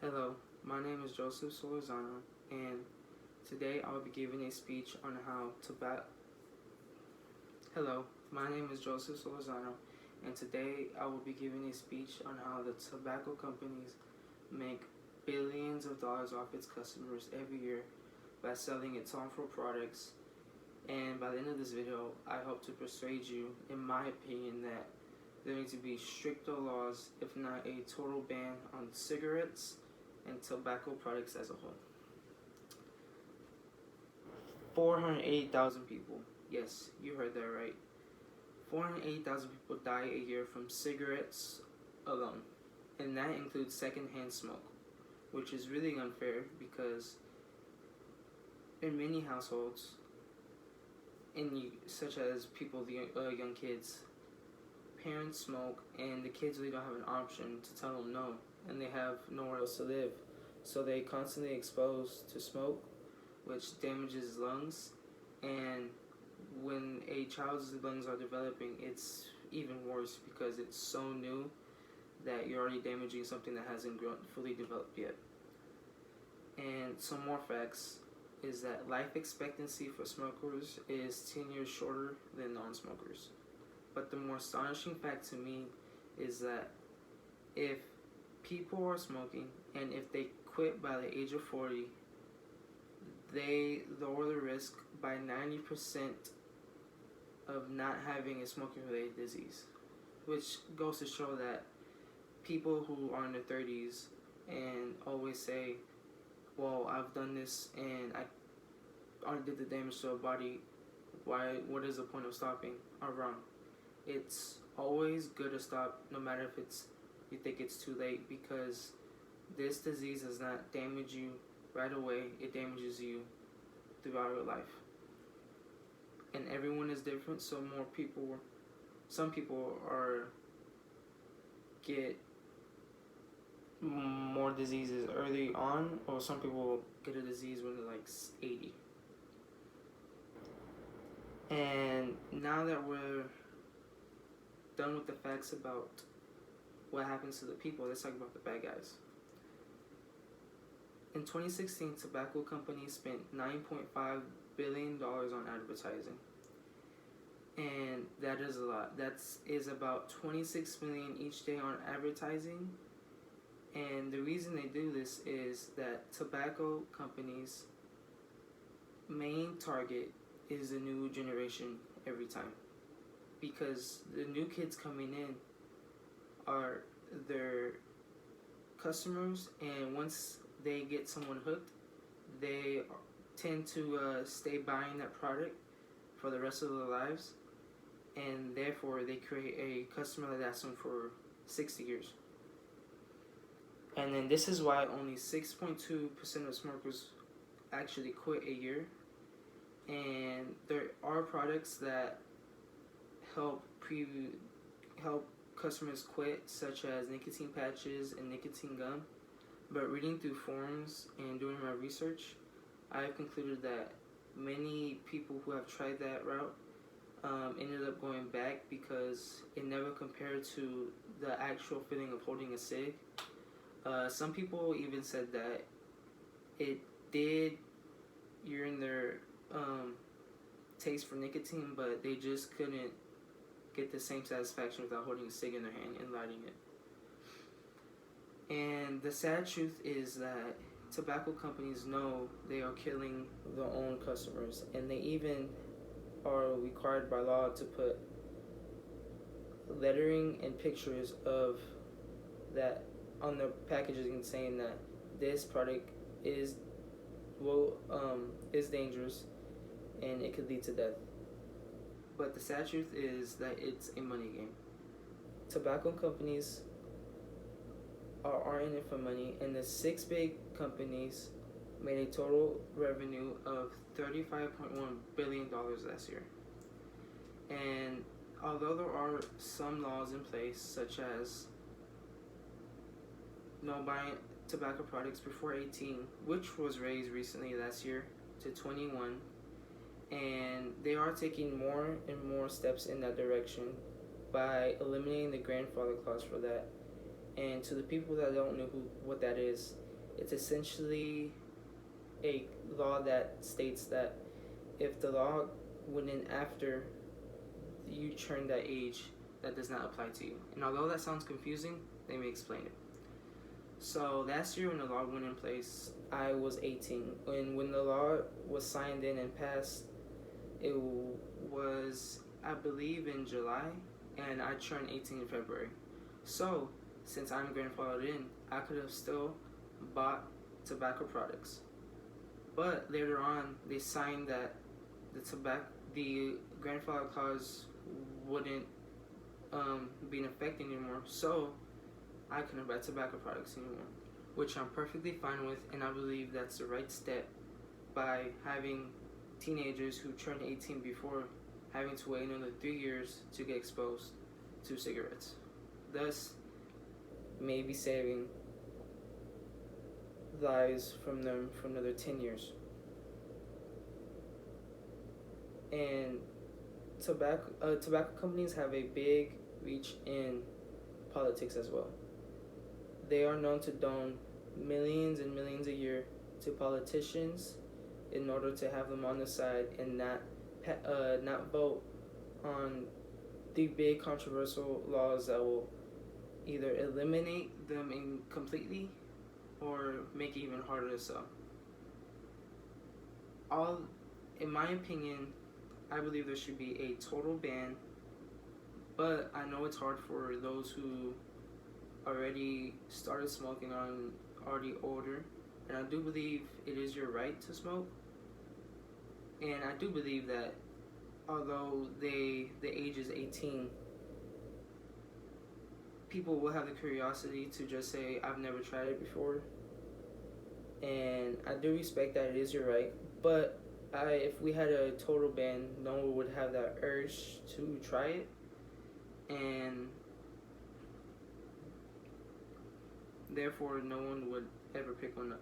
Hello, my name is Joseph Solorzano, and today I will be giving a speech on how tobacco. Hello, my name is Joseph Solorzano, and today I will be giving a speech on how the tobacco companies make billions of dollars off its customers every year by selling its harmful products. And by the end of this video, I hope to persuade you, in my opinion, that there needs to be stricter laws, if not a total ban on cigarettes and tobacco products as a whole. 480,000 people. Yes, you heard that right. 480,000 people die a year from cigarettes alone. And that includes secondhand smoke, which is really unfair because in many households, such as people, young kids, parents smoke and the kids really don't have an option to tell them no, and they have nowhere else to live. So they constantly exposed to smoke, which damages lungs, and when a child's lungs are developing, it's even worse because it's so new that you're already damaging something that hasn't fully developed yet. And some more facts is that life expectancy for smokers is 10 years shorter than non-smokers. But the more astonishing fact to me is that if people are smoking and if they quit by the age of 40, they lower the risk by 90% of not having a smoking-related disease, which goes to show that people who are in their 30s and always say, well, I've done this and I already did the damage to a body, what is the point of stopping, are wrong. It's always good to stop, no matter if you think it's too late, because this disease does not damage you right away. It damages you throughout your life. And everyone is different, so some people get more diseases early on, or some people get a disease when they're like 80. And now that we're done with the facts about what happens to the people, let's talk about the bad guys. In 2016, tobacco companies spent $9.5 billion on advertising. And that is a lot. That is about $26 million each day on advertising. And the reason they do this is that tobacco companies' main target is the new generation every time. Because the new kids coming in are their customers, and once they get someone hooked, they tend to stay buying that product for the rest of their lives, and therefore they create a customer that lasts them for 60 years. And then this is why only 6.2% of smokers actually quit a year, and there are products that help customers quit, such as nicotine patches and nicotine gum. But reading through forums and doing my research, I have concluded that many people who have tried that route ended up going back because it never compared to the actual feeling of holding a cig. Some people even said that it did urine their taste for nicotine, but they just couldn't get the same satisfaction without holding a cig in their hand and lighting it. And the sad truth is that tobacco companies know they are killing their own customers, and they even are required by law to put lettering and pictures of that on the packaging saying that this product is dangerous and it could lead to death. But the sad truth is that it's a money game. Tobacco companies are in it for money, and the 6 big companies made a total revenue of $35.1 billion last year. And although there are some laws in place, such as no buying tobacco products before 18, which was raised recently last year to 21, and they are taking more and more steps in that direction by eliminating the grandfather clause for that. And to the people that don't know what that is, It's essentially a law that states that if the law went in after you turn that age, that does not apply to you. And although that sounds confusing, let me explain it. So last year when the law went in place, I was 18. And when the law was signed in and passed, it was, I believe, in July, and I turned 18 in February. So, since I'm grandfathered in, I could have still bought tobacco products. But later on, they signed that the grandfather clause wouldn't be in effect anymore. So, I couldn't buy tobacco products anymore, which I'm perfectly fine with, and I believe that's the right step by having teenagers who turn 18 before having to wait another 3 years to get exposed to cigarettes, thus maybe saving lives from them for another 10 years. And tobacco companies have a big reach in politics as well. They are known to don millions and millions a year to politicians in order to have them on the side and not vote on the big controversial laws that will either eliminate them completely or make it even harder to sell. In my opinion, I believe there should be a total ban, but I know it's hard for those who already started smoking on already older, and I do believe it is your right to smoke. And I do believe that although the age is 18, people will have the curiosity to just say, I've never tried it before. And I do respect that it is your right, but if we had a total ban, no one would have that urge to try it. And therefore, no one would ever pick one up.